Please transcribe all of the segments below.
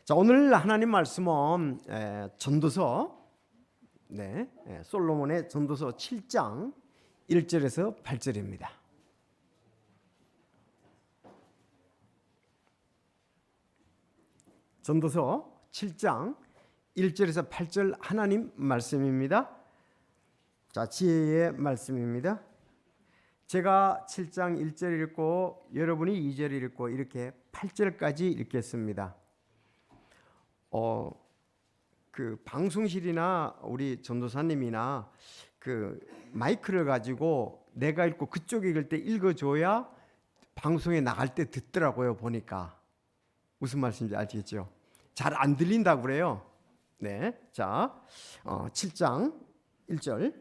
자, 오늘 하나님 말씀은 전도서, 솔로몬의 전도서 7장 1절에서 8절입니다. 전도서 7장 1절에서 8절 하나님 말씀입니다. 자, 지혜의 말씀입니다. 제가 7장 1절 읽고 여러분이 2절 읽고 이렇게 8절까지 읽겠습니다. 그 방송실이나 우리 전도사님이나 그 마이크를 가지고 내가 읽고 그쪽 읽을 때 읽어줘야 방송에 나갈 때 듣더라고요. 보니까 무슨 말씀인지 아시겠죠? 잘 안 들린다고 그래요. 네, 자, 7장 1절.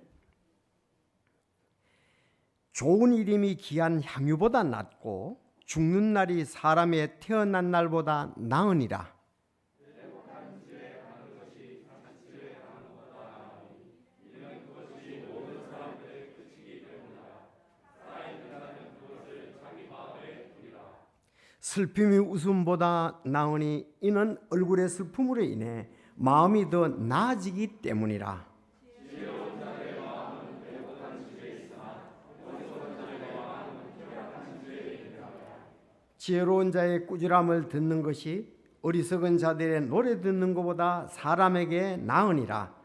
좋은 이름이 귀한 향유보다 낫고 죽는 날이 사람의 태어난 날보다 나으니라. 슬픔이 웃음보다 나으니 이는 얼굴의 슬픔으로 인해 마음이 더 나아지기 때문이라. 지혜로운 자의 꾸지람을 듣는 것이 어리석은 자들의 노래 듣는 것보다 사람에게 나으니라.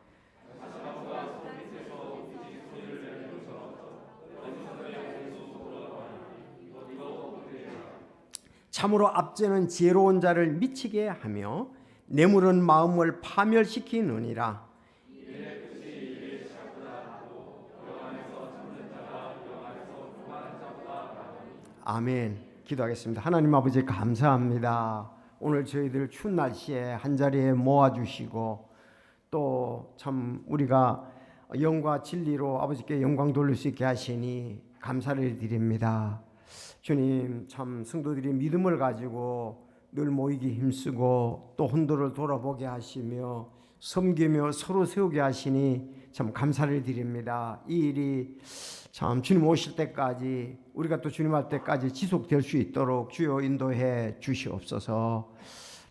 참으로 압제는 지혜로운 자를 미치게 하며 뇌물은 마음을 파멸시키느니라. 아멘. 기도하겠습니다. 하나님 아버지 감사합니다. 오늘 저희들 추운 날씨에 한자리에 모아주시고 또 참 우리가 영과 진리로 아버지께 영광 돌릴 수 있게 하시니 감사를 드립니다. 주님, 참 성도들이 믿음을 가지고 늘 모이기 힘쓰고 또 혼도를 돌아보게 하시며 섬기며 서로 세우게 하시니 참 감사를 드립니다. 이 일이 참 주님 오실 때까지 우리가 또 주님 할 때까지 지속될 수 있도록 주여 인도해 주시옵소서.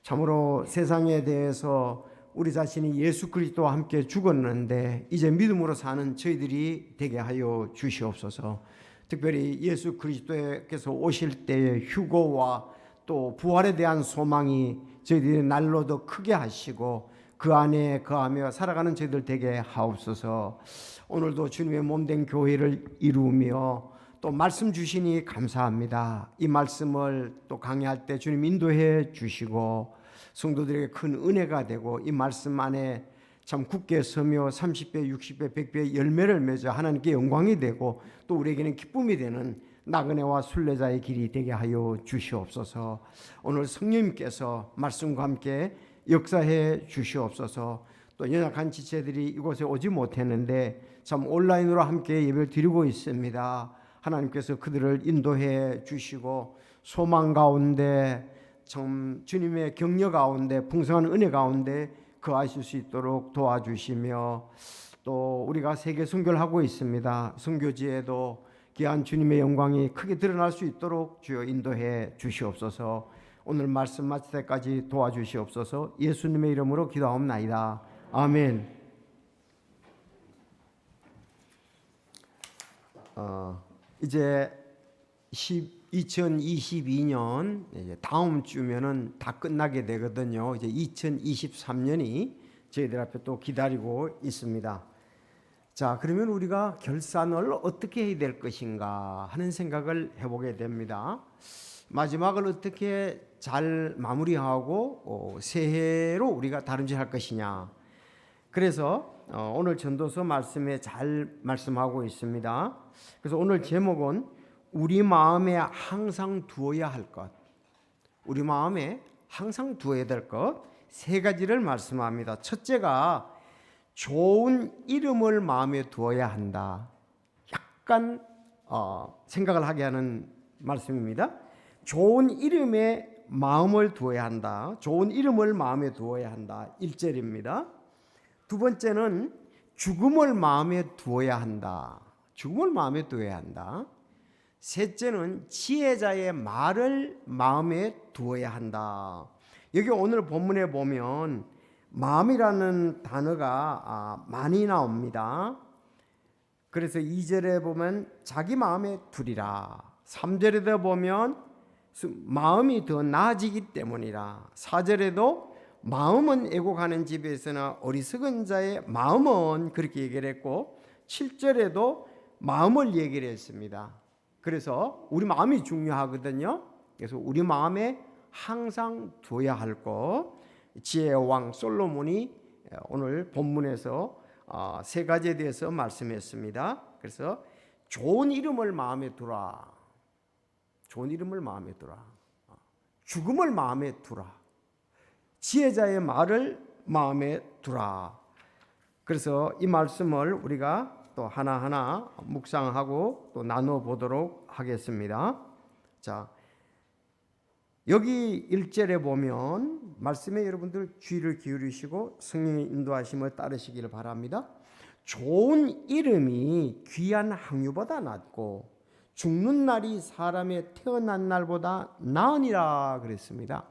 참으로 세상에 대해서 우리 자신이 예수 그리스도와 함께 죽었는데 이제 믿음으로 사는 저희들이 되게 하여 주시옵소서. 특별히 예수 그리스도께서 오실 때의 휴거와 또 부활에 대한 소망이 저희들의 날로 더 크게 하시고 그 안에 거하며 살아가는 저희들 되게 하옵소서. 오늘도 주님의 몸된 교회를 이루며 또 말씀 주시니 감사합니다. 이 말씀을 또 강의할 때 주님 인도해 주시고 성도들에게 큰 은혜가 되고 이 말씀 안에 참 굳게 서며 30배, 60배, 100배의 열매를 맺어 하나님께 영광이 되고 또 우리에게는 기쁨이 되는 나그네와 순례자의 길이 되게 하여 주시옵소서. 오늘 성령님께서 말씀과 함께 역사해 주시옵소서. 또 연약한 지체들이 이곳에 오지 못했는데 참 온라인으로 함께 예배를 드리고 있습니다. 하나님께서 그들을 인도해 주시고 소망 가운데 참 주님의 격려 가운데 풍성한 은혜 가운데 거하실 수 있도록 도와주시며 또 우리가 세계 선교를 하고 있습니다. 선교지에도 귀한 주님의 영광이 크게 드러날 수 있도록 주여 인도해 주시옵소서. 오늘 말씀 마칠 때까지 도와주시옵소서. 예수님의 이름으로 기도하옵나이다. 아멘. 이제 2022년 이제 다음 주면은 다 끝나게 되거든요. 이제 2023년이 저희들 앞에 또 기다리고 있습니다. 자, 그러면 우리가 결산을 어떻게 해야 될 것인가 하는 생각을 해보게 됩니다. 마지막을 어떻게 잘 마무리하고 새해로 우리가 다름질할 것이냐. 그래서 오늘 전도서 말씀에 잘 말씀하고 있습니다. 그래서 오늘 제목은 우리 마음에 항상 두어야 할 것, 우리 마음에 항상 두어야 될 것 세 가지를 말씀합니다. 첫째가 좋은 이름을 마음에 두어야 한다. 약간 생각을 하게 하는 말씀입니다. 좋은 이름에 마음을 두어야 한다. 좋은 이름을 마음에 두어야 한다. 1절입니다. 두 번째는 죽음을 마음에 두어야 한다. 죽음을 마음에 두어야 한다. 셋째는 지혜자의 말을 마음에 두어야 한다. 여기 오늘 본문에 보면 마음이라는 단어가 많이 나옵니다. 그래서 2절에 보면 자기 마음에 두리라, 3절에도 보면 마음이 더 나아지기 때문이라, 4절에도 마음은 애곡하는 집에 있으나 어리석은 자의 마음은, 그렇게 얘기를 했고 7절에도 마음을 얘기를 했습니다. 그래서 우리 마음이 중요하거든요. 그래서 우리 마음에 항상 둬야 할 것, 지혜의 왕 솔로몬이 오늘 본문에서 세 가지에 대해서 말씀했습니다. 그래서 좋은 이름을 마음에 두라, 좋은 이름을 마음에 두라, 죽음을 마음에 두라, 지혜자의 말을 마음에 두라. 그래서 이 말씀을 우리가 또 하나하나 묵상하고 또 나눠 보도록 하겠습니다. 자, 여기 1절에 보면 말씀에 여러분들 귀를 기울이시고 성령의 인도하심을 따르시기를 바랍니다. 좋은 이름이 귀한 항유보다 낫고 죽는 날이 사람의 태어난 날보다 나으니라 그랬습니다.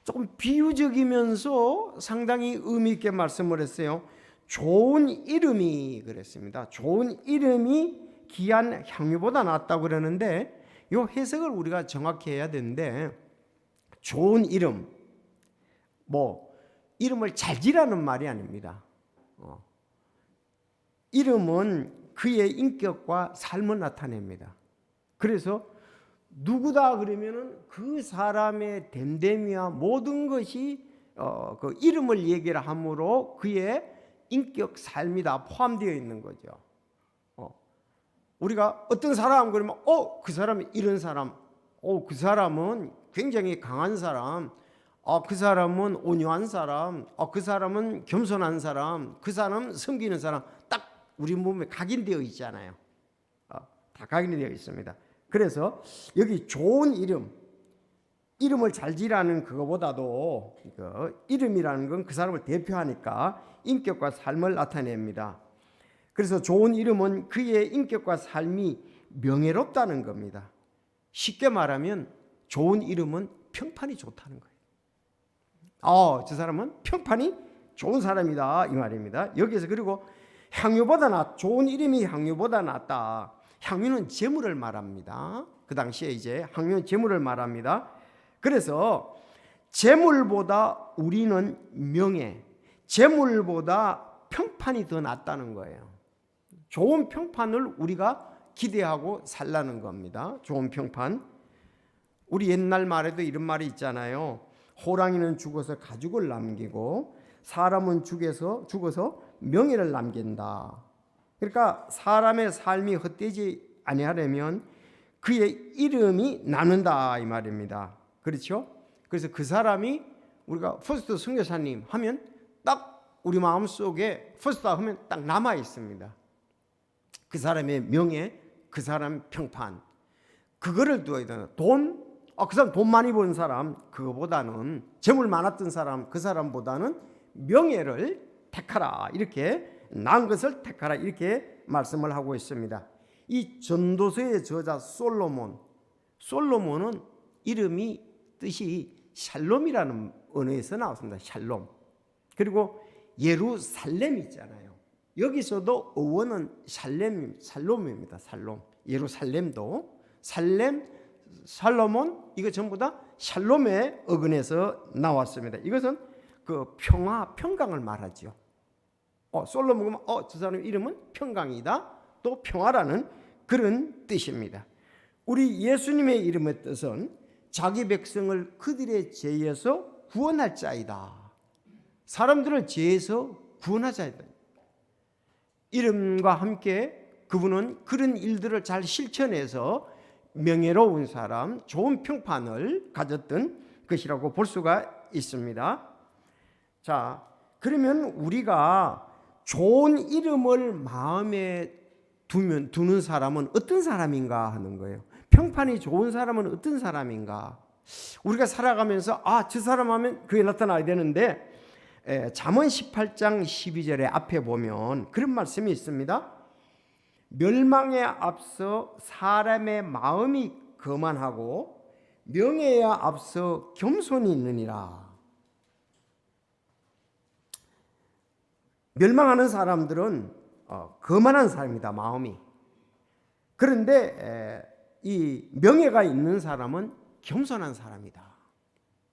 조금 비유적이면서 상당히 의미 있게 말씀을 했어요. 좋은 이름이 그랬습니다. 좋은 이름이 귀한 향유보다 낫다고 그러는데 이 해석을 우리가 정확히 해야 되는데, 좋은 이름, 이름을 잘 지라는 말이 아닙니다. 이름은 그의 인격과 삶을 나타냅니다. 그래서 누구다 그러면은 그 사람의 됨됨이와 모든 것이 그 이름을 얘기를 함으로 그의 인격, 삶이 다 포함되어 있는 거죠. 우리가 어떤 사람 그러면 그 사람이 이런 사람, 그 사람은 굉장히 강한 사람, 그 사람은 온유한 사람, 그 사람은 겸손한 사람, 그 사람은 섬기는 사람, 딱 우리 몸에 각인되어 있잖아요. 다 각인되어 있습니다. 그래서 여기 좋은 이름을 잘 지라는 그거보다도 이름이라는 건 그 사람을 대표하니까 인격과 삶을 나타냅니다. 그래서 좋은 이름은 그의 인격과 삶이 명예롭다는 겁니다. 쉽게 말하면 좋은 이름은 평판이 좋다는 거예요. 저 사람은 평판이 좋은 사람이다 이 말입니다. 여기서 그리고 향유보다 좋은 이름이 향유보다 낫다. 향유는 재물을 말합니다. 그 당시에 이제 향유는 재물을 말합니다. 그래서 재물보다 우리는 명예, 재물보다 평판이 더 낫다는 거예요. 좋은 평판을 우리가 기대하고 살라는 겁니다. 좋은 평판. 우리 옛날 말에도 이런 말이 있잖아요. 호랑이는 죽어서 가죽을 남기고 사람은 죽어서 명예를 남긴다. 그러니까 사람의 삶이 헛되지 아니하려면 그의 이름이 나는다 이 말입니다. 그렇죠? 그래서 그 사람이 우리가 퍼스트 선교사님 하면 딱 우리 마음속에 퍼스트 하면 딱 남아 있습니다. 그 사람의 명예, 그 사람 평판, 그거를 두어야 되나. 돈, 그 사람 돈 많이 번 사람, 그거보다는 재물 많았던 사람, 그 사람보다는 명예를 택하라, 이렇게 나은 것을 택하라, 이렇게 말씀을 하고 있습니다. 이 전도서의 저자 솔로몬은 이름이 뜻이 샬롬이라는 언어에서 나왔습니다. 샬롬. 그리고 예루살렘 있잖아요. 여기서도 어원은 살롬입니다. 살롬. 예루살렘도 살로몬, 이거 전부 다 샬롬의 어근에서 나왔습니다. 이것은 그 평강을 말하죠. 솔로몬은 저 사람 이름은 평강이다, 또 평화라는 그런 뜻입니다. 우리 예수님의 이름의 뜻은 자기 백성을 그들의 죄에서 구원할 자이다. 사람들을 죄에서 구원하자이다. 이름과 함께 그분은 그런 일들을 잘 실천해서 명예로운 사람, 좋은 평판을 가졌던 것이라고 볼 수가 있습니다. 자, 그러면 우리가 좋은 이름을 마음에 두는 사람은 어떤 사람인가 하는 거예요. 평판이 좋은 사람은 어떤 사람인가. 우리가 살아가면서 저 사람 하면 그게 나타나야 되는데, 잠언 18장 12절에 앞에 보면 그런 말씀이 있습니다. 멸망에 앞서 사람의 마음이 거만하고 명예에 앞서 겸손이 있느니라. 멸망하는 사람들은 거만한 사람이다, 마음이. 그런데 이 명예가 있는 사람은 겸손한 사람이다.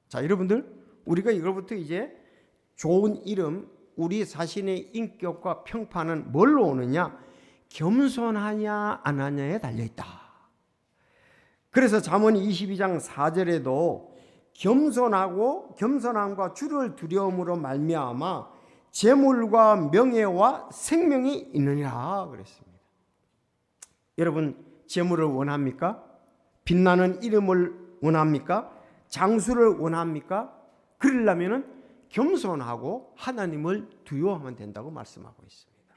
자, 여러분들, 우리가 이걸부터 이제 좋은 이름, 우리 자신의 인격과 평판은 뭘로 오느냐? 겸손하냐 안 하냐에 달려있다. 그래서 잠언 22장 4절에도 겸손함과 주를 두려움으로 말미암아 재물과 명예와 생명이 있느니라 그랬습니다. 여러분, 재물을 원합니까? 빛나는 이름을 원합니까? 장수를 원합니까? 그러려면 겸손하고 하나님을 두려워하면 된다고 말씀하고 있습니다.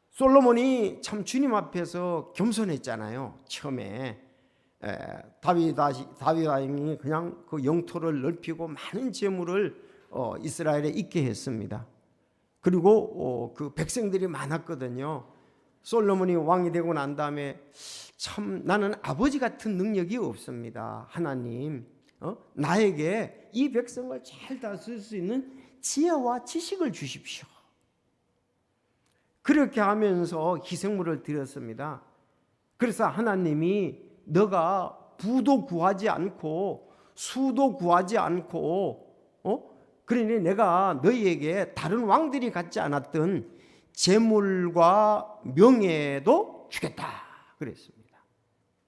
솔로몬이 참 주님 앞에서 겸손했잖아요. 처음에 다윗 왕이 그냥 그 영토를 넓히고 많은 재물을 이스라엘에 있게 했습니다. 그리고 그 백성들이 많았거든요. 솔로몬이 왕이 되고 난 다음에 참 나는 아버지 같은 능력이 없습니다. 하나님, 나에게 이 백성을 잘 다스릴 수 있는 지혜와 지식을 주십시오. 그렇게 하면서 희생물을 드렸습니다. 그래서 하나님이 너가 부도 구하지 않고 수도 구하지 않고 그러니 내가 너희에게 다른 왕들이 갖지 않았던 재물과 명예도 주겠다 그랬습니다.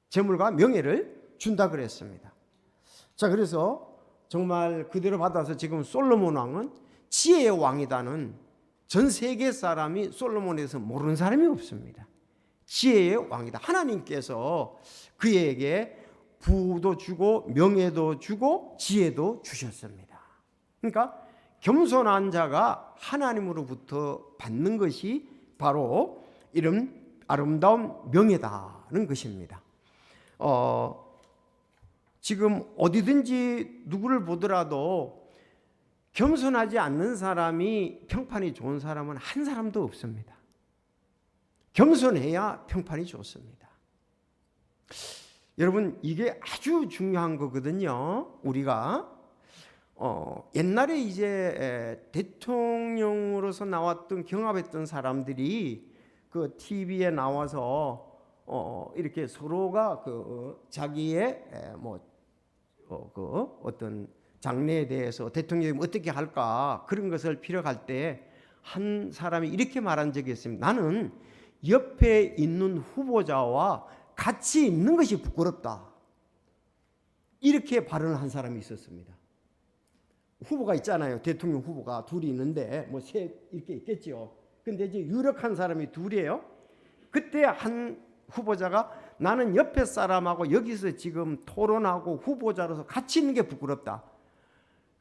재물과 명예를 준다 그랬습니다. 자, 그래서 정말 그대로 받아서 지금 솔로몬 왕은 지혜의 왕이다는 전 세계 사람이 솔로몬에 대해서 모르는 사람이 없습니다. 지혜의 왕이다. 하나님께서 그에게 부도 주고 명예도 주고 지혜도 주셨습니다. 그러니까 겸손한 자가 하나님으로부터 받는 것이 바로 이런 아름다운 명예다는 것입니다. 지금 어디든지 누구를 보더라도 겸손하지 않는 사람이 평판이 좋은 사람은 한 사람도 없습니다. 겸손해야 평판이 좋습니다. 여러분, 이게 아주 중요한 거거든요. 우리가 옛날에 이제 대통령으로서 나왔던 경합했던 사람들이 그 TV에 나와서 이렇게 서로가 그 자기의 그 어떤 장래에 대해서 대통령이 어떻게 할까 그런 것을 피력할 때 한 사람이 이렇게 말한 적이 있습니다. 나는 옆에 있는 후보자와 같이 있는 것이 부끄럽다. 이렇게 발언을 한 사람이 있었습니다. 후보가 있잖아요. 대통령 후보가 둘이 있는데 뭐 세 이렇게 있겠죠. 근데 이제 유력한 사람이 둘이에요. 그때 한 후보자가 나는 옆에 사람하고 여기서 지금 토론하고 후보자로서 같이 있는 게 부끄럽다.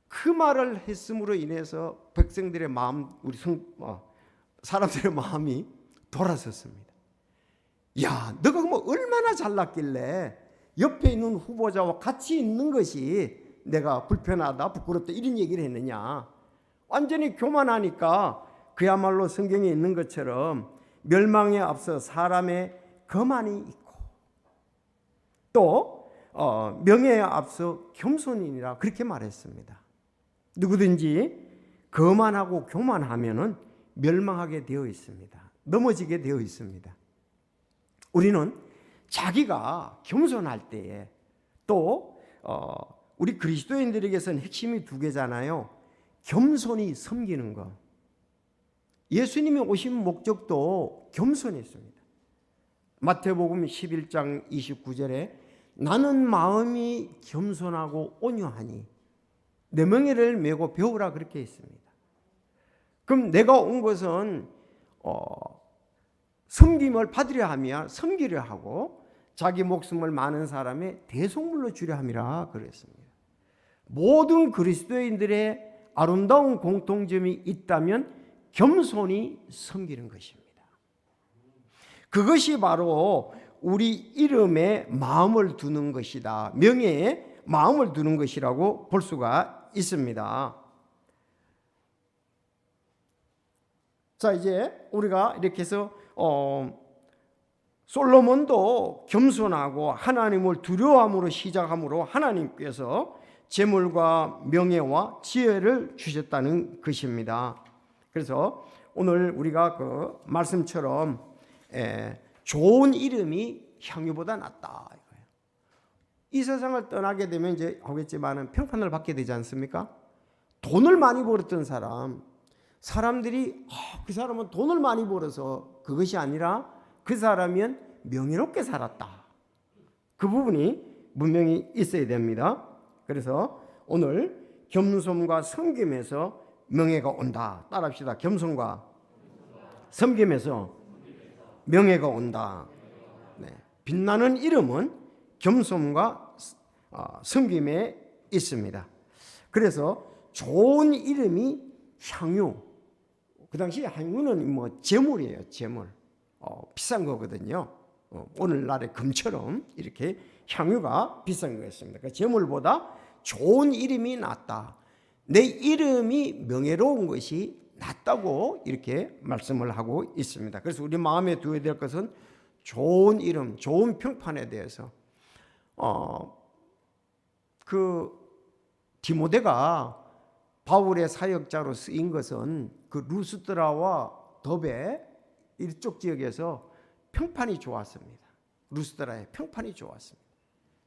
그 말을 했음으로 인해서 백성들의 마음, 사람들의 마음이 돌아섰습니다. 야, 너가 뭐 얼마나 잘났길래 옆에 있는 후보자와 같이 있는 것이 내가 불편하다, 부끄럽다 이런 얘기를 했느냐. 완전히 교만하니까 그야말로 성경에 있는 것처럼 멸망에 앞서 사람의 거만이 있고 또 명예에 앞서 겸손이니라 그렇게 말했습니다. 누구든지 거만하고 교만하면은 멸망하게 되어 있습니다. 넘어지게 되어 있습니다. 우리는 자기가 겸손할 때에 또 우리 그리스도인들에게서는 핵심이 두 개잖아요. 겸손히 섬기는 것. 예수님이 오신 목적도 겸손했습니다. 마태복음 11장 29절에 나는 마음이 겸손하고 온유하니 내 멍에를 메고 배우라 그렇게 했습니다. 그럼 내가 온 것은 섬김을 받으려 함이야 섬기려 하고 자기 목숨을 많은 사람의 대속물로 주려 함이라 그랬습니다. 모든 그리스도인들의 아름다운 공통점이 있다면 겸손히 섬기는 것입니다. 그것이 바로 우리 이름에 마음을 두는 것이다. 명예에 마음을 두는 것이라고 볼 수가 있습니다. 자, 이제 우리가 이렇게 해서 솔로몬도 겸손하고 하나님을 두려워함으로 시작함으로 하나님께서 재물과 명예와 지혜를 주셨다는 것입니다. 그래서 오늘 우리가 그 말씀처럼 좋은 이름이 향유보다 낫다 이거예요. 이 세상을 떠나게 되면 이제 하겠지만은 평판을 받게 되지 않습니까? 돈을 많이 벌었던 사람들이 그 사람은 돈을 많이 벌어서 그것이 아니라 그 사람은 명예롭게 살았다. 그 부분이 분명히 있어야 됩니다. 그래서 오늘 겸손과 섬김에서 명예가 온다. 따라합시다. 겸손과 섬김에서 명예가 온다. 네. 빛나는 이름은 겸손과 섬김에 있습니다. 그래서 좋은 이름이 향유. 그 당시에 향유는 뭐 재물이에요. 재물. 비싼 거거든요. 오늘날의 금처럼 이렇게 향유가 비싼 거였습니다. 그러니까 재물보다 좋은 이름이 낫다. 내 이름이 명예로운 것이 낫다고 이렇게 말씀을 하고 있습니다. 그래서 우리 마음에 두어야 될 것은 좋은 이름, 좋은 평판에 대해서 그 디모데가 바울의 사역자로 쓰인 것은 그 루스드라와 더베 이쪽 지역에서 평판이 좋았습니다. 루스드라의 평판이 좋았습니다.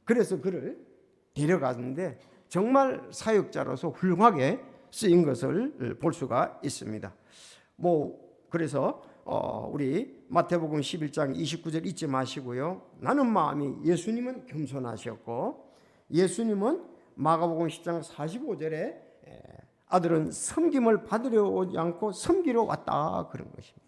그래서 그를 데려갔는데 정말 사역자로서 훌륭하게 쓰인 것을 볼 수가 있습니다. 그래서 우리 마태복음 11장 29절 잊지 마시고요. 나는 마음이 예수님은 겸손하셨고 예수님은 마가복음 10장 45절에 아들은 섬김을 받으려 오지 않고 섬기러 왔다 그런 것입니다.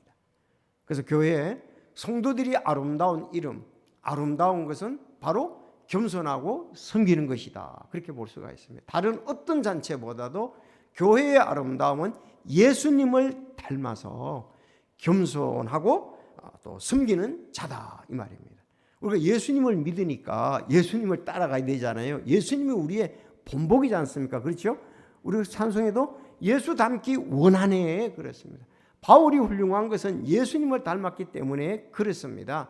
그래서 교회에 성도들이 아름다운 이름, 아름다운 것은 바로 겸손하고 섬기는 것이다. 그렇게 볼 수가 있습니다. 다른 어떤 잔치보다도 교회의 아름다움은 예수님을 닮아서 겸손하고 또 섬기는 자다 이 말입니다. 우리가 예수님을 믿으니까 예수님을 따라가야 되잖아요. 예수님이 우리의 본보기지 않습니까? 그렇죠? 우리 찬송에도 예수 닮기 원하네 그랬습니다. 바울이 훌륭한 것은 예수님을 닮았기 때문에 그렇습니다.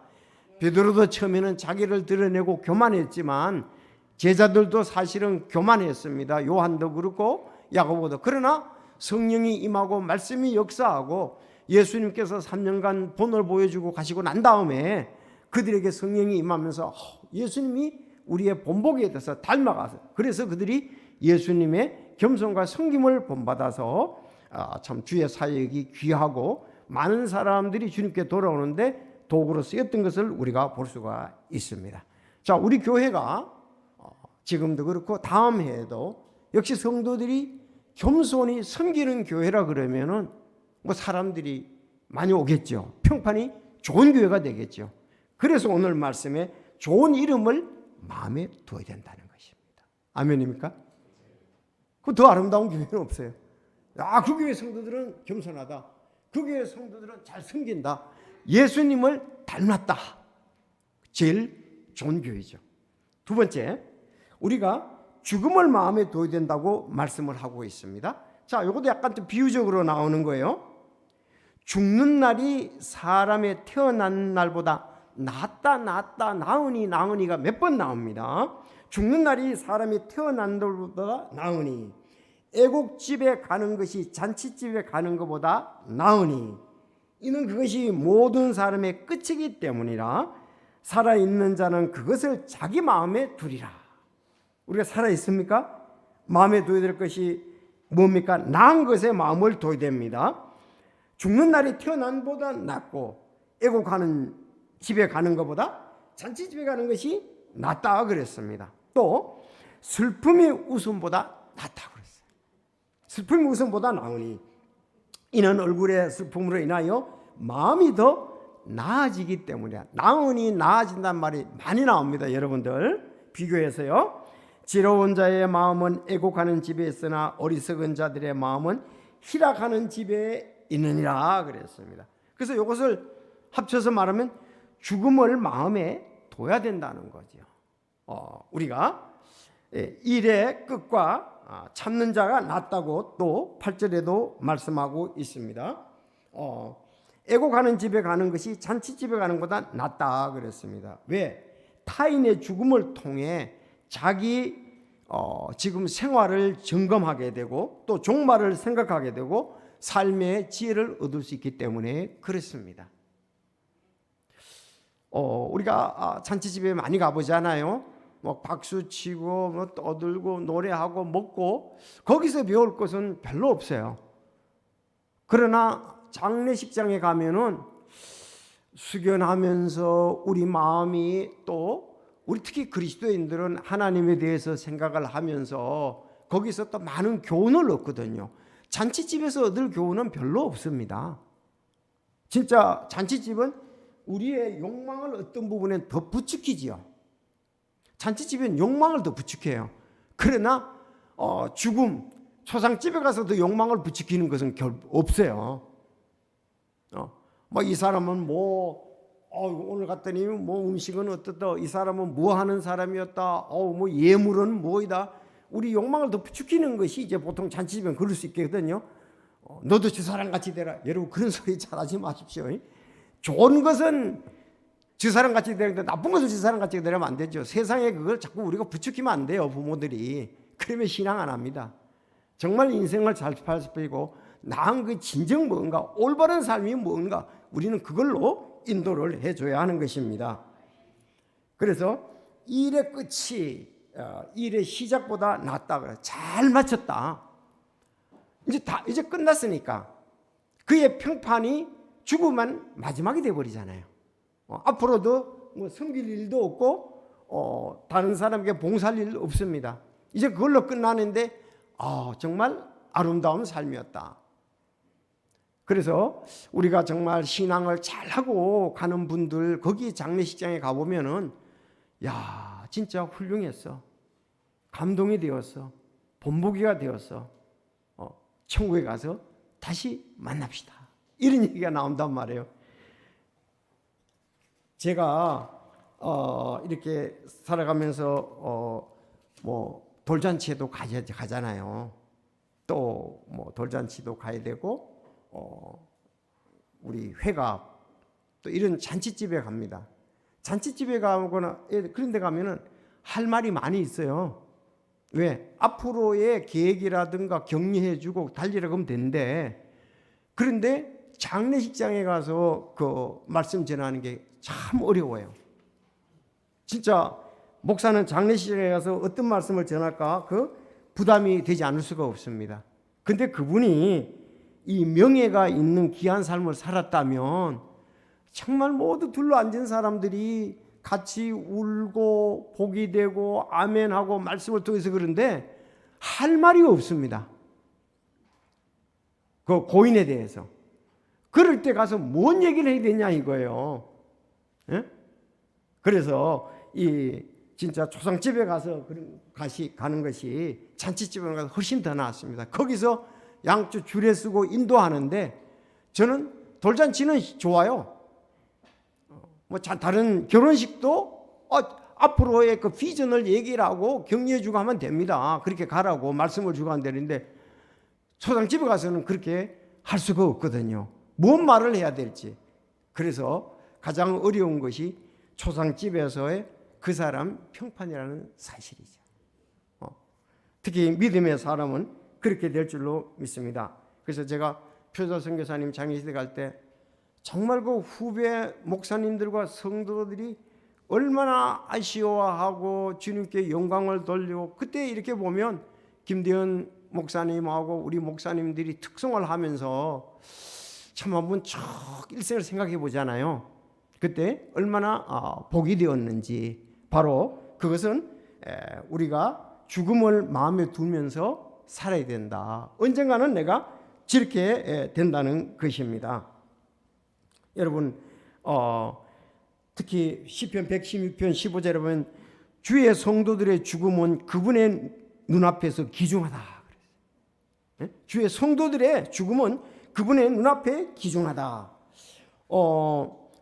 베드로도 처음에는 자기를 드러내고 교만했지만 제자들도 사실은 교만했습니다. 요한도 그렇고 야고보도. 그러나 성령이 임하고 말씀이 역사하고 예수님께서 3년간 본을 보여주고 가시고 난 다음에 그들에게 성령이 임하면서 예수님이 우리의 본보기에 대해서 닮아가서 그래서 그들이 예수님의 겸손과 섬김을 본받아서 참 주의 사역이 귀하고 많은 사람들이 주님께 돌아오는데 도구로 쓰였던 것을 우리가 볼 수가 있습니다. 자, 우리 교회가 지금도 그렇고 다음 해에도 역시 성도들이 겸손히 섬기는 교회라 그러면은 사람들이 많이 오겠죠. 평판이 좋은 교회가 되겠죠. 그래서 오늘 말씀에 좋은 이름을 마음에 두어야 된다는 것입니다. 아멘입니까? 그 더 아름다운 교회는 없어요. 그 교회 성도들은 겸손하다. 그 교회 성도들은 잘 섬긴다. 예수님을 닮았다. 제일 좋은 교회죠. 두 번째, 우리가 죽음을 마음에 둬야 된다고 말씀을 하고 있습니다. 자, 이것도 약간 좀 비유적으로 나오는 거예요. 죽는 날이 사람의 태어난 날보다 낫다 나으니가 몇 번 나옵니다. 죽는 날이 사람이 태어난 날보다 나으니 애곡집에 가는 것이 잔치집에 가는 것보다 나으니 이는 그것이 모든 사람의 끝이기 때문이라 살아있는 자는 그것을 자기 마음에 두리라. 우리가 살아있습니까? 마음에 둬야 될 것이 뭡니까? 나은 것에 마음을 둬야 됩니다. 죽는 날이 태어난 보다 낫고 애곡하는 집에 가는 것보다 잔치집에 가는 것이 낫다 그랬습니다. 또 슬픔이 웃음보다 낫다고 그랬어요. 슬픔이 웃음보다 나으니 이는 얼굴의 슬픔으로 인하여 마음이 더 나아지기 때문이야. 나으니 나아진단 말이 많이 나옵니다. 여러분들 비교해서요. 지혜로운 자의 마음은 애곡하는 집에 있으나 어리석은 자들의 마음은 희락하는 집에 있느니라 그랬습니다. 그래서 이것을 합쳐서 말하면 죽음을 마음에 둬야 된다는 거죠. 우리가 일의 끝과 참는 자가 낫다고 또 8절에도 말씀하고 있습니다. 애고가는 집에 가는 것이 잔치집에 가는 것보다 낫다 그랬습니다. 왜? 타인의 죽음을 통해 자기 지금 생활을 점검하게 되고 또 종말을 생각하게 되고 삶의 지혜를 얻을 수 있기 때문에 그렇습니다. 우리가 잔치집에 많이 가보잖아요. 뭐 박수 치고 뭐 떠들고 노래하고 먹고 거기서 배울 것은 별로 없어요. 그러나 장례식장에 가면은 숙연하면서 우리 마음이 또 우리 특히 그리스도인들은 하나님에 대해서 생각을 하면서 거기서 또 많은 교훈을 얻거든요. 잔치집에서 얻을 교훈은 별로 없습니다. 진짜 잔치집은 우리의 욕망을 어떤 부분에 더 부추기지요. 잔치집은 욕망을 더 부추겨요. 그러나 죽음, 초상집에 가서도 욕망을 부추기는 것은 없어요. 뭐 이 사람은 오늘 갔더니 뭐 음식은 어떻다, 이 사람은 뭐 하는 사람이었다, 뭐 예물은 뭐이다. 우리 욕망을 더 부추기는 것이 이제 보통 잔치집은 그럴 수 있거든요. 너도 저 사람 같이 되라. 여러분 그런 소리 잘 하지 마십시오. 좋은 것은 저 사람 같이 되는데 나쁜 것은 저 사람 같이 되려면 안 되죠. 세상에 그걸 자꾸 우리가 부추기면 안 돼요. 부모들이. 그러면 신앙 안 합니다. 정말 인생을 잘 살피고 나은 그 진정 뭔가, 올바른 삶이 뭔가, 우리는 그걸로 인도를 해줘야 하는 것입니다. 그래서 일의 끝이 일의 시작보다 낫다 그래. 잘 마쳤다. 이제 끝났으니까 그의 평판이 죽으면 마지막이 돼버리잖아요. 앞으로도 뭐 섬길 일도 없고 다른 사람에게 봉사할 일 없습니다. 이제 그걸로 끝나는데 정말 아름다운 삶이었다. 그래서 우리가 정말 신앙을 잘하고 가는 분들 거기 장례식장에 가보면은 야 진짜 훌륭했어, 감동이 되었어, 본보기가 되었어, 천국에 가서 다시 만납시다, 이런 얘기가 나온단 말이에요. 제가 이렇게 살아가면서 뭐 돌잔치에도 가잖아요. 또 뭐 돌잔치도 가야 되고 우리 회갑 또 이런 잔치집에 갑니다. 잔치집에 가거나 그런 데 가면은 할 말이 많이 있어요. 왜? 앞으로의 계획이라든가 격려해 주고 달리라고 하면 되는데, 그런데 장례식장에 가서 그 말씀 전하는 게 참 어려워요. 진짜 목사는 장례식장에 가서 어떤 말씀을 전할까 그 부담이 되지 않을 수가 없습니다. 근데 그분이 이 명예가 있는 귀한 삶을 살았다면 정말 모두 둘러앉은 사람들이 같이 울고 복이 되고 아멘하고 말씀을 통해서 그런데 할 말이 없습니다. 그 고인에 대해서. 그럴 때 가서 뭔 얘기를 해야 되냐 이거예요. 예? 그래서 이 진짜 초상집에 가서 가는 것이 잔치집에 가서 훨씬 더 나았습니다. 거기서 양쪽 줄에 서고 인도하는데 저는 돌잔치는 좋아요. 뭐 다른 결혼식도 앞으로의 그 비전을 얘기를 하고 격려해주고 하면 됩니다. 그렇게 가라고 말씀을 주고 하면 되는데 초상집에 가서는 그렇게 할 수가 없거든요. 뭔 말을 해야 될지. 그래서 가장 어려운 것이 초상집에서의 그 사람 평판이라는 사실이죠. 특히 믿음의 사람은 그렇게 될 줄로 믿습니다. 그래서 제가 표조 선교사님 장례식에 갈 때 정말 그 후배 목사님들과 성도들이 얼마나 아쉬워하고 주님께 영광을 돌리고, 그때 이렇게 보면 김대현 목사님하고 우리 목사님들이 특송을 하면서 참 한번 쭉 일생을 생각해 보잖아요. 그때 얼마나 복이 되었는지. 바로 그것은 우리가 죽음을 마음에 두면서 살아야 된다. 언젠가는 내가 저렇게 된다는 것입니다. 여러분 특히 시편 116편 15절에 보면 주의 성도들의 죽음은 그분의 눈앞에서 귀중하다. 주의 성도들의 죽음은 그분의 눈앞에 귀중하다.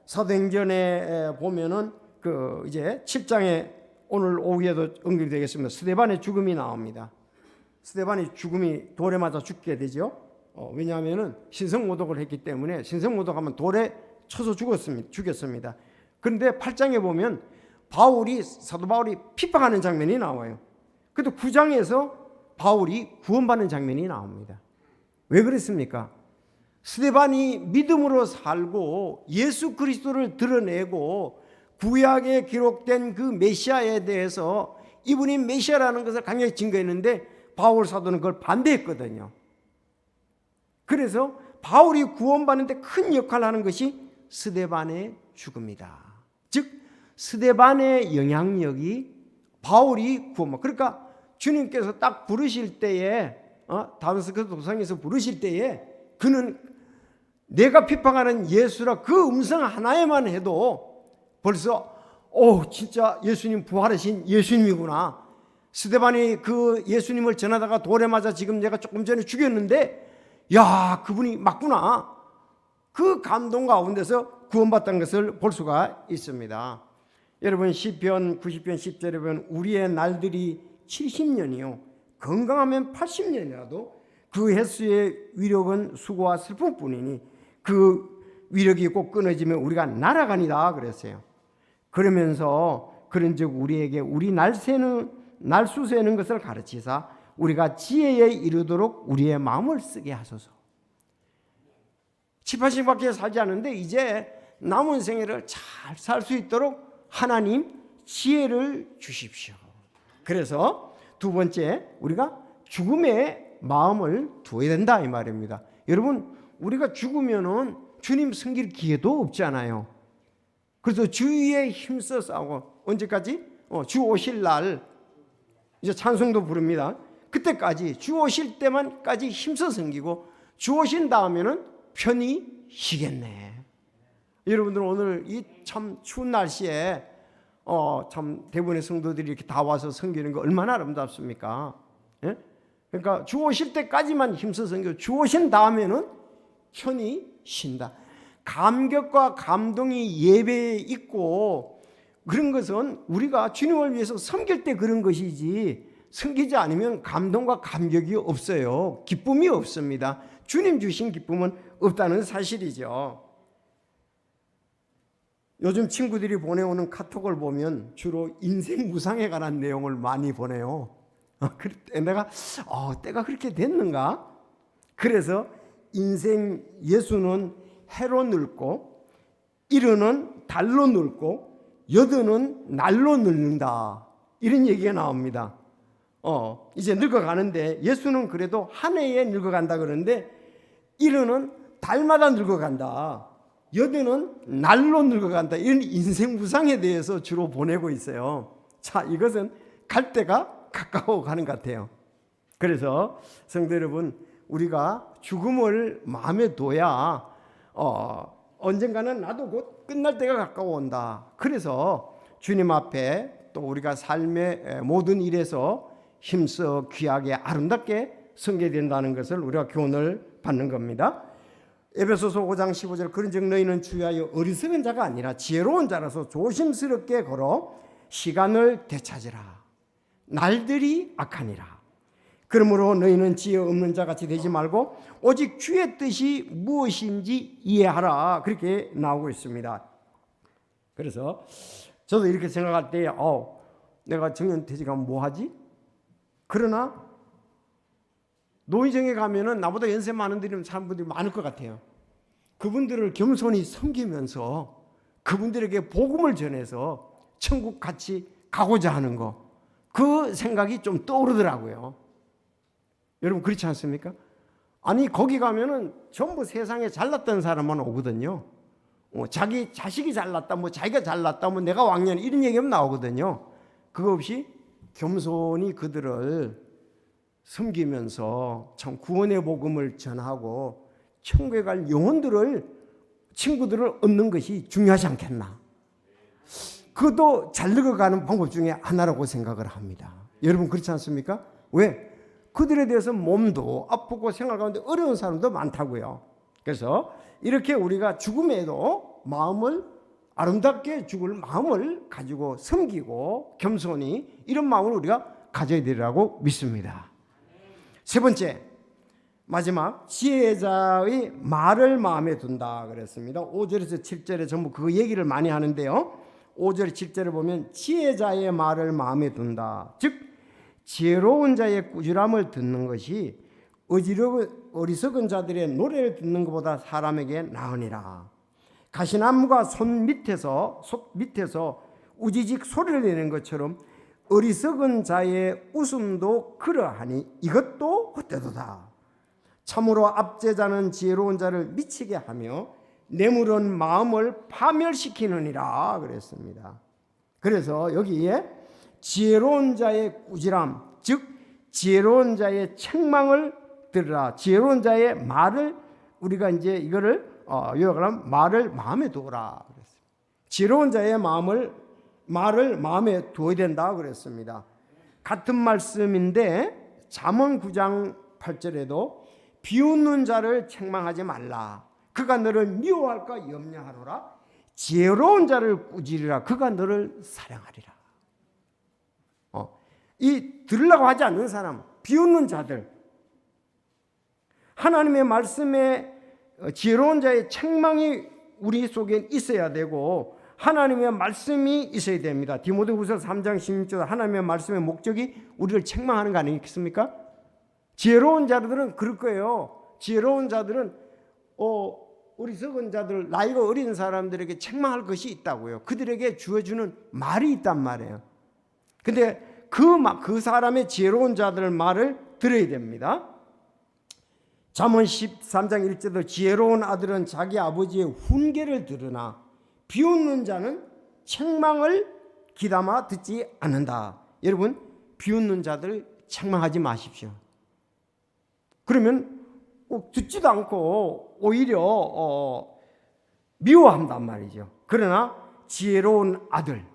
사도행전에 보면은 그 이제 7장에 오늘 오후에도 언급이 되겠습니다. 스데반의 죽음이 나옵니다. 스데반의 죽음이 돌에 맞아 죽게 되죠. 왜냐하면 신성모독을 했기 때문에 신성모독하면 돌에 쳐서 죽였습니다. 그런데 8장에 보면 사도 바울이 핍박하는 장면이 나와요. 그래도 9장에서 바울이 구원받는 장면이 나옵니다. 왜 그랬습니까? 스데반이 믿음으로 살고 예수 그리스도를 드러내고 구약에 기록된 그 메시아에 대해서 이분이 메시아라는 것을 강하게 증거했는데 바울 사도는 그걸 반대했거든요. 그래서 바울이 구원받는데 큰 역할을 하는 것이 스데반의 죽음이다. 즉 스데반의 영향력이 바울이 구원받. 그러니까 주님께서 딱 부르실 때에 다메스커스 도상에서 부르실 때에 그는 내가 핍박하는 예수라 그 음성 하나에만 해도 벌써 진짜 예수님 부활하신 예수님이구나. 스데반이 그 예수님을 전하다가 돌에 맞아 지금 내가 조금 전에 죽였는데 야 그분이 맞구나. 그 감동 가운데서 구원받던 것을 볼 수가 있습니다. 여러분 시편 90편 10절에 보면 우리의 날들이 70년이요 건강하면 80년이라도 그 횟수의 위력은 수고와 슬픔뿐이니 그 위력이 꼭 끊어지면 우리가 날아가니다 그랬어요. 그러면서 그런즉 우리에게 우리 날수 세는 것을 가르치사 우리가 지혜에 이르도록 우리의 마음을 쓰게 하소서. 70-80밖에 살지 않는데 이제 남은 생애를 잘 살 수 있도록 하나님 지혜를 주십시오. 그래서 두 번째 우리가 죽음에 마음을 두어야 된다 이 말입니다. 여러분 우리가 죽으면은 주님 섬길 기회도 없잖아요. 그래서 주위에 힘써 싸우고 언제까지? 주 오실 날 이제 찬송도 부릅니다. 그때까지 주 오실 때만까지 힘써 섬기고 주 오신 다음에는 편히 쉬겠네. 여러분들 오늘 이 참 추운 날씨에 참 대부분의 성도들이 이렇게 다 와서 섬기는 거 얼마나 아름답습니까? 예? 그러니까 주 오실 때까지만 힘써 섬기고 주 오신 다음에는 편히 쉰다. 감격과 감동이 예배에 있고 그런 것은 우리가 주님을 위해서 섬길 때 그런 것이지 섬기지 않으면 감동과 감격이 없어요. 기쁨이 없습니다. 주님 주신 기쁨은 없다는 사실이죠. 요즘 친구들이 보내오는 카톡을 보면 주로 인생 무상에 관한 내용을 많이 보내요. 내가 때가 그렇게 됐는가? 그래서 인생 예수는 해로 늙고 이르는 달로 늙고 여드는 날로 늙는다 이런 얘기가 나옵니다. 이제 늙어가는데 예수는 그래도 한 해에 늙어간다 그러는데 이르는 달마다 늙어간다. 여드는 날로 늙어간다. 이런 인생 무상에 대해서 주로 보내고 있어요. 자, 이것은 갈 때가 가까워 가는 것 같아요. 그래서 성도 여러분 우리가 죽음을 마음에 둬야 언젠가는 나도 곧 끝날 때가 가까워 온다. 그래서 주님 앞에 또 우리가 삶의 모든 일에서 힘써 귀하게 아름답게 섬겨야 된다는 것을 우리가 교훈을 받는 겁니다. 에베소서 5장 15절 그런즉 너희는 주의하여 어리석은 자가 아니라 지혜로운 자라서 조심스럽게 걸어 시간을 되찾으라. 날들이 악하니라. 그러므로 너희는 지혜 없는 자같이 되지 말고 오직 주의 뜻이 무엇인지 이해하라. 그렇게 나오고 있습니다. 그래서 저도 이렇게 생각할 때 내가 정년퇴직 하면 뭐 하지? 그러나 노인정에 가면은 나보다 연세 많은 사람들이 많을 것 같아요. 그분들을 겸손히 섬기면서 그분들에게 복음을 전해서 천국 같이 가고자 하는 거, 그 생각이 좀 떠오르더라고요. 여러분 그렇지 않습니까? 아니 거기 가면은 전부 세상에 잘났던 사람만 오거든요. 자기 자식이 잘났다, 자기가 잘났다, 내가 왕년 이런 얘기하면 나오거든요. 그거 없이 겸손히 그들을 섬기면서 참 구원의 복음을 전하고 천국에 갈 친구들을 얻는 것이 중요하지 않겠나. 그것도 잘 늙어가는 방법 중에 하나라고 생각을 합니다. 여러분 그렇지 않습니까? 왜? 그들에 대해서 몸도 아프고 생활 가운데 어려운 사람도 많다고요. 그래서 이렇게 우리가 죽음에도 마음을 아름답게 죽을 마음을 가지고 섬기고 겸손히 이런 마음을 우리가 가져야 되리라고 믿습니다. 세 번째, 마지막 지혜자의 말을 마음에 둔다 그랬습니다. 5절에서 7절에 전부 그 얘기를 많이 하는데요. 5절 7절을 보면 지혜자의 말을 마음에 둔다. 즉 지혜로운 자의 꾸지람을 듣는 것이 어리석은 자들의 노래를 듣는 것보다 사람에게 나으니라. 가시나무가 손 밑에서 우지직 소리를 내는 것처럼 어리석은 자의 웃음도 그러하니 이것도 헛되도다. 참으로 압제자는 지혜로운 자를 미치게 하며 뇌물은 마음을 파멸시키느니라 그랬습니다. 그래서 여기에 지혜로운 자의 꾸지람, 즉 지혜로운 자의 책망을 들으라. 지혜로운 자의 말을 우리가 이제 이거를 요약하면 말을 마음에 두어라 그랬습니다. 지혜로운 자의 말을 마음에 두어야 된다 그랬습니다. 같은 말씀인데 잠언 9장 8절에도 비웃는 자를 책망하지 말라. 그가 너를 미워할까 염려하노라. 지혜로운 자를 꾸짖으라. 그가 너를 사랑하리라. 이 들으려고 하지 않는 사람, 비웃는 자들, 하나님의 말씀에 지혜로운 자의 책망이 우리 속에 있어야 되고 하나님의 말씀이 있어야 됩니다. 디모데후서 3장 16절 하나님의 말씀의 목적이 우리를 책망하는 거 아니겠습니까? 지혜로운 자들은 그럴 거예요. 지혜로운 자들은 어리석은 자들, 나이가 어린 사람들에게 책망할 것이 있다고요. 그들에게 주어주는 말이 있단 말이에요. 근데 그 사람의 지혜로운 자들의 말을 들어야 됩니다. 잠언 13장 1절도 지혜로운 아들은 자기 아버지의 훈계를 들으나 비웃는 자는 책망을 귀담아 듣지 않는다. 여러분, 비웃는 자들 책망하지 마십시오. 그러면 듣지도 않고 오히려 미워한단 말이죠. 그러나 지혜로운 아들,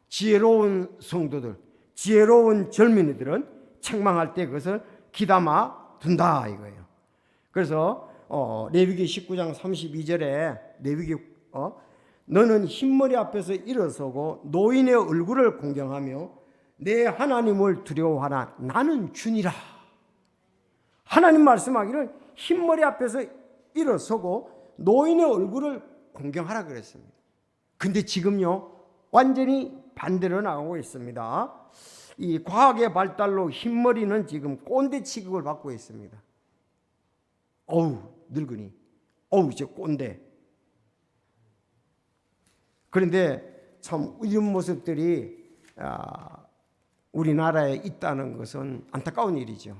지혜로운 성도들, 지혜로운 젊은이들은 책망할 때 그것을 귀담아 둔다 이거예요. 그래서 레위기 19장 32절에 레위기 너는 흰머리 앞에서 일어서고 노인의 얼굴을 공경하며 내 하나님을 두려워하라. 나는 주니라. 하나님 말씀하기를 흰머리 앞에서 일어서고 노인의 얼굴을 공경하라 그랬습니다. 근데 지금요 완전히 반대로 나가고 있습니다. 이 과학의 발달로 흰머리는 지금 꼰대 취급을 받고 있습니다. 어우 늙은이, 어우 이제 꼰대. 그런데 참 이런 모습들이 우리나라에 있다는 것은 안타까운 일이죠.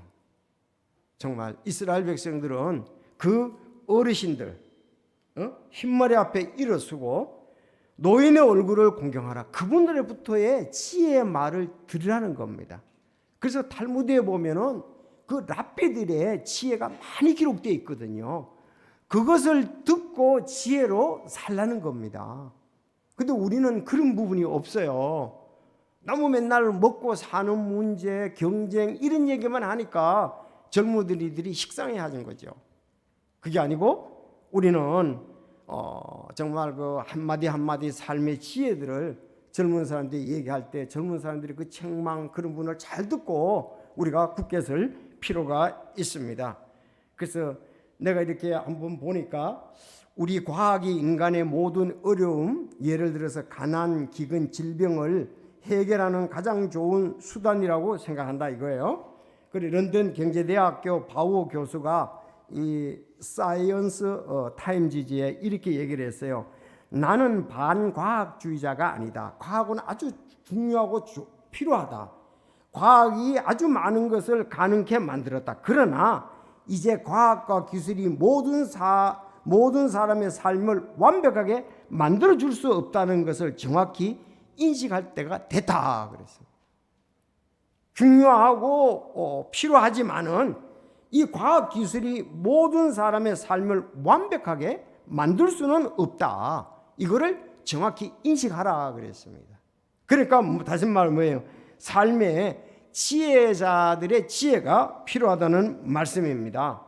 정말 이스라엘 백성들은 그 어르신들 흰머리 앞에 일어서고 노인의 얼굴을 공경하라. 그분들로부터의 지혜의 말을 들으라는 겁니다. 그래서 탈무드에 보면은 그 랍비들의 지혜가 많이 기록되어 있거든요. 그것을 듣고 지혜로 살라는 겁니다. 근데 우리는 그런 부분이 없어요. 너무 맨날 먹고 사는 문제, 경쟁 이런 얘기만 하니까 젊은이들이 식상해하는 거죠. 그게 아니고 우리는 정말 그 한마디 한마디 삶의 지혜들을 젊은 사람들이 얘기할 때 젊은 사람들이 그 책망 그런 분을 잘 듣고 우리가 굳게 설 필요가 있습니다. 그래서 내가 이렇게 한번 보니까 우리 과학이 인간의 모든 어려움, 예를 들어서 가난, 기근, 질병을 해결하는 가장 좋은 수단이라고 생각한다 이거예요. 그리고 런던 경제대학교 바우 교수가 이 사이언스 타임지지에 이렇게 얘기를 했어요. 나는 반과학주의자가 아니다. 과학은 아주 중요하고 필요하다. 과학이 아주 많은 것을 가능케 만들었다. 그러나 이제 과학과 기술이 모든 사람의 삶을 완벽하게 만들어줄 수 없다는 것을 정확히 인식할 때가 됐다 그랬어요. 중요하고 필요하지만은 이 과학 기술이 모든 사람의 삶을 완벽하게 만들 수는 없다. 이거를 정확히 인식하라 그랬습니다. 그러니까 다시 말하면 뭐예요? 삶에 지혜자들의 지혜가 필요하다는 말씀입니다.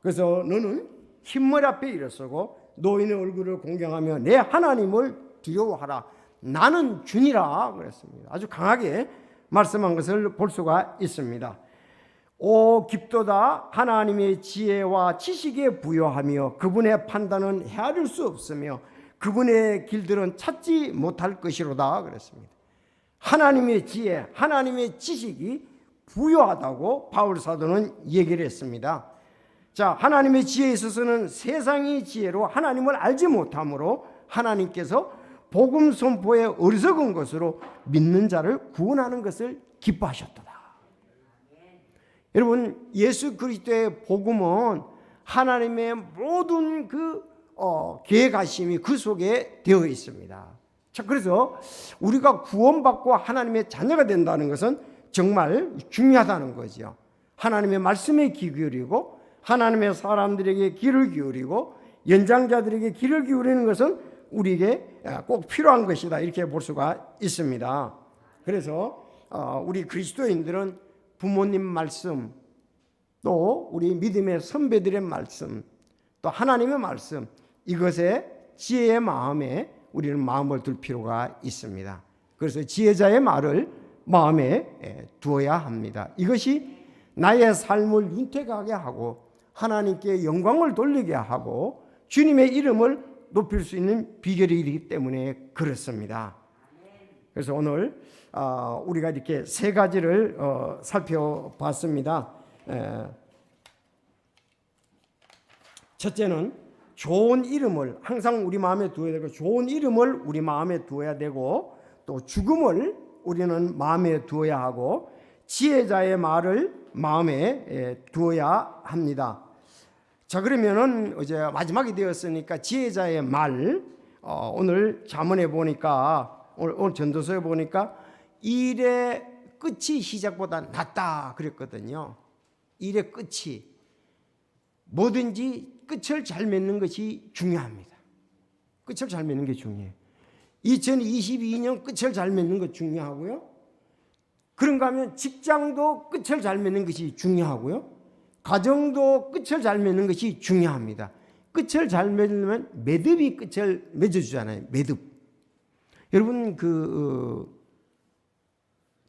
그래서 너는 흰머리 앞에 일어서고 노인의 얼굴을 공경하며 내 하나님을 두려워하라. 나는 주니라 그랬습니다. 아주 강하게 말씀한 것을 볼 수가 있습니다. 오 깊도다. 하나님의 지혜와 지식에 부여하며 그분의 판단은 헤아릴 수 없으며 그분의 길들은 찾지 못할 것이로다 그랬습니다. 하나님의 지혜, 하나님의 지식이 부여하다고 바울 사도는 얘기를 했습니다. 자, 하나님의 지혜에 있어서는 세상의 지혜로 하나님을 알지 못하므로 하나님께서 복음 선포에 어리석은 것으로 믿는 자를 구원하는 것을 기뻐하셨도다. 여러분, 예수 그리스도의 복음은 하나님의 모든 계획하심이 그 속에 되어 있습니다. 자, 그래서 우리가 구원받고 하나님의 자녀가 된다는 것은 정말 중요하다는 거죠. 하나님의 말씀에 귀 기울이고 하나님의 사람들에게 귀를 기울이고 연장자들에게 귀를 기울이는 것은 우리에게 꼭 필요한 것이다, 이렇게 볼 수가 있습니다. 그래서 우리 그리스도인들은 부모님 말씀, 또 우리 믿음의 선배들의 말씀, 또 하나님의 말씀, 이것에 지혜의 마음에 우리는 마음을 둘 필요가 있습니다. 그래서 지혜자의 말을 마음에 두어야 합니다. 이것이 나의 삶을 윤택하게 하고 하나님께 영광을 돌리게 하고 주님의 이름을 높일 수 있는 비결이기 때문에 그렇습니다. 그래서 오늘 우리가 이렇게 세 가지를 살펴봤습니다. 첫째는 좋은 이름을 항상 우리 마음에 두어야 되고, 좋은 이름을 우리 마음에 두어야 되고, 또 죽음을 우리는 마음에 두어야 하고, 지혜자의 말을 마음에 두어야 합니다. 자, 그러면은 이제 마지막이 되었으니까 지혜자의 말, 오늘 잠언에 보니까, 오늘 전도서에 보니까 일의 끝이 시작보다 낫다 그랬거든요. 일의 끝이, 뭐든지 끝을 잘 맺는 것이 중요합니다. 끝을 잘 맺는 게 중요해요. 2022년 끝을 잘 맺는 것 중요하고요. 그런가 하면 직장도 끝을 잘 맺는 것이 중요하고요. 가정도 끝을 잘 맺는 것이 중요합니다. 끝을 잘 맺으면 매듭이 끝을 맺어주잖아요. 매듭. 여러분,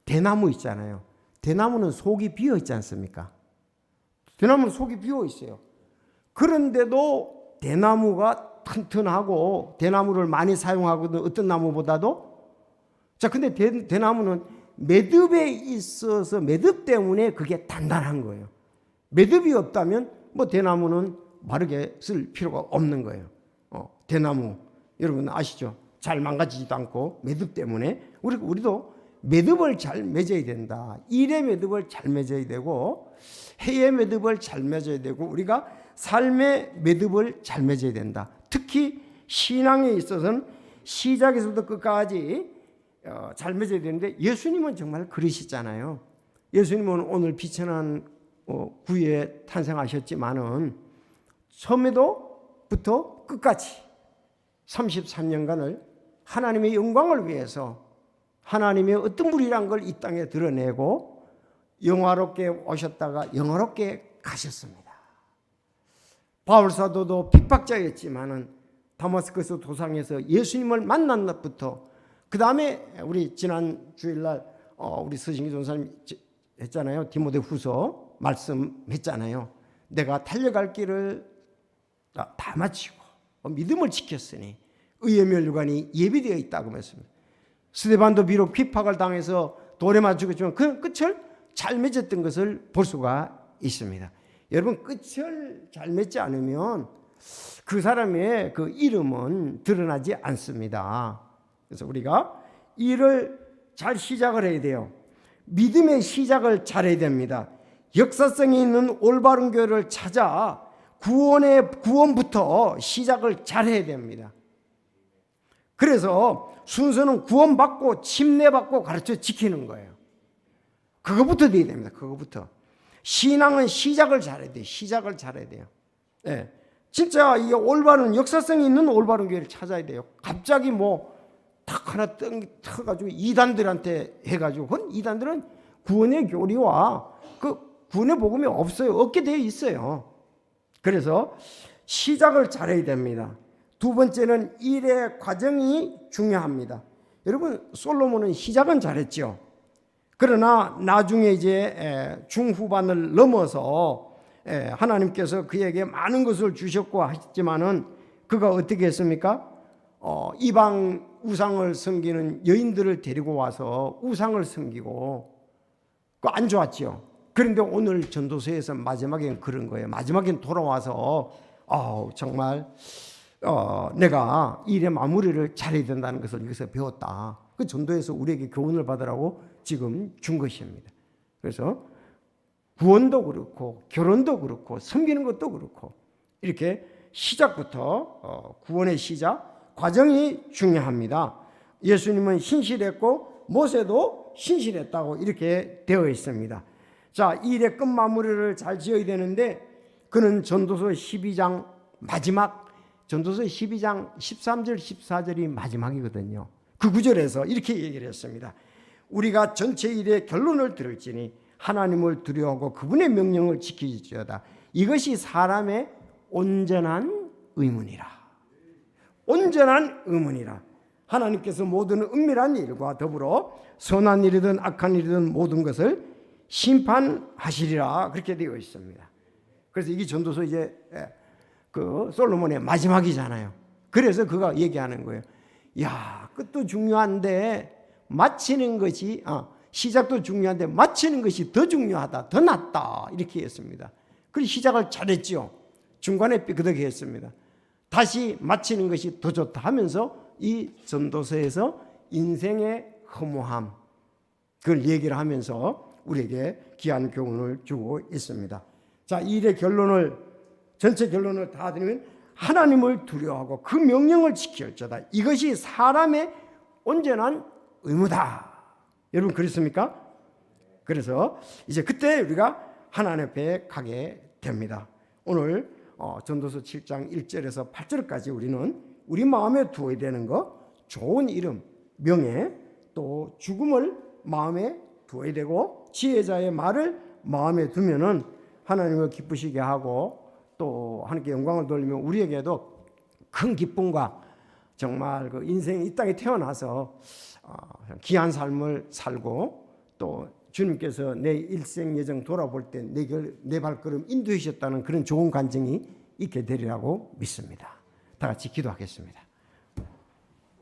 대나무 있잖아요. 대나무는 속이 비어 있지 않습니까? 대나무는 속이 비어 있어요. 그런데도 대나무가 튼튼하고 대나무를 많이 사용하거든, 어떤 나무보다도. 자, 근데 대나무는 매듭에 있어서 매듭 때문에 그게 단단한 거예요. 매듭이 없다면 뭐 대나무는 바르게 쓸 필요가 없는 거예요. 대나무 여러분 아시죠? 잘 망가지지도 않고 매듭 때문에 우리도 매듭을 잘 맺어야 된다. 일의 매듭을 잘 맺어야 되고 해의 매듭을 잘 맺어야 되고 우리가 삶의 매듭을 잘 맺어야 된다. 특히 신앙에 있어서는 시작에서부터 끝까지 잘 맺어야 되는데, 예수님은 정말 그러시잖아요. 예수님은 오늘 비천한 구유에 탄생하셨지만은 처음에도부터 끝까지 33년간을 하나님의 영광을 위해서 하나님의 어떤 분이란 걸 이 땅에 드러내고 영화롭게 오셨다가 영화롭게 가셨습니다. 바울 사도도 핍박자였지만은 다마스커스 도상에서 예수님을 만난 날부터, 그 다음에 우리 지난 주일날 우리 서신기 전사님 했잖아요. 디모데후서 말씀했잖아요. 내가 달려갈 길을 다 마치고 믿음을 지켰으니 의의 면류관이 예비되어 있다고 말씀합니다. 스데반도 비록 핍박을 당해서 돌에 맞추겠지만 그 끝을 잘 맺었던 것을 볼 수가 있습니다. 여러분, 끝을 잘 맺지 않으면 그 사람의 그 이름은 드러나지 않습니다. 그래서 우리가 일을 잘 시작을 해야 돼요. 믿음의 시작을 잘해야 됩니다. 역사성이 있는 올바른 교회를 찾아 구원부터 시작을 잘해야 됩니다. 그래서 순서는 구원받고 침례받고 가르쳐 지키는 거예요. 그거부터 돼야 됩니다. 그거부터. 신앙은 시작을 잘해야 돼요. 시작을 잘해야 돼요. 네. 진짜 이 올바른 역사성이 있는 올바른 교회를 찾아야 돼요. 갑자기 탁 하나 터가지고 이단들한테 해가지고, 그건 이단들은 구원의 교리와 그 구원의 복음이 없어요. 없게 되어 있어요. 그래서 시작을 잘해야 됩니다. 두 번째는 일의 과정이 중요합니다. 여러분, 솔로몬은 시작은 잘했죠. 그러나 나중에 이제 중후반을 넘어서 하나님께서 그에게 많은 것을 주셨고 하셨지만은 그가 어떻게 했습니까? 이방 우상을 섬기는 여인들을 데리고 와서 우상을 섬기고 그거 안 좋았죠. 그런데 오늘 전도서에서 마지막엔 그런 거예요. 마지막엔 돌아와서 정말 내가 일의 마무리를 잘해야 된다는 것을 여기서 배웠다. 그 전도에서 우리에게 교훈을 받으라고 지금 준 것입니다. 그래서 구원도 그렇고 결혼도 그렇고 섬기는 것도 그렇고 이렇게 시작부터 구원의 시작 과정이 중요합니다. 예수님은 신실했고 모세도 신실했다고 이렇게 되어 있습니다. 자, 이 일의 끝마무리를 잘 지어야 되는데 그는 전도서 12장 마지막 전도서 12장 13절 14절이 마지막이거든요. 그 구절에서 이렇게 얘기를 했습니다. 우리가 전체 일의 결론을 들을지니 하나님을 두려워하고 그분의 명령을 지키지어다. 이것이 사람의 온전한 의문이라. 온전한 의문이라. 하나님께서 모든 은밀한 일과 더불어 선한 일이든 악한 일이든 모든 것을 심판하시리라. 그렇게 되어 있습니다. 그래서 이게 전도서 이제 그 솔로몬의 마지막이잖아요. 그래서 그가 얘기하는 거예요. 야, 끝도 중요한데 마치는 것이 시작도 중요한데 마치는 것이 더 중요하다, 더 낫다 이렇게 했습니다. 그래서 시작을 잘했죠. 중간에 삐그덕이 했습니다. 다시 마치는 것이 더 좋다 하면서 이 전도서에서 인생의 허무함 그걸 얘기를 하면서 우리에게 귀한 교훈을 주고 있습니다. 자, 이 일의 결론을 전체 결론을 다 드리면 하나님을 두려워하고 그 명령을 지킬지어다. 이것이 사람의 온전한 의무다. 여러분 그렇습니까? 그래서 이제 그때 우리가 하나님 앞에 가게 됩니다. 오늘 전도서 7장 1절에서 8절까지 우리는 우리 마음에 두어야 되는 거 좋은 이름, 명예, 또 죽음을 마음에 두어야 되고 지혜자의 말을 마음에 두면은 하나님을 기쁘시게 하고 또 하나님께 영광을 돌리면 우리에게도 큰 기쁨과 정말 그 인생 이 땅에 태어나서 귀한 삶을 살고 또 주님께서 내 일생 예정 돌아볼 때 내 발걸음 인도해 주셨다는 그런 좋은 간증이 있게 되리라고 믿습니다. 다 같이 기도하겠습니다.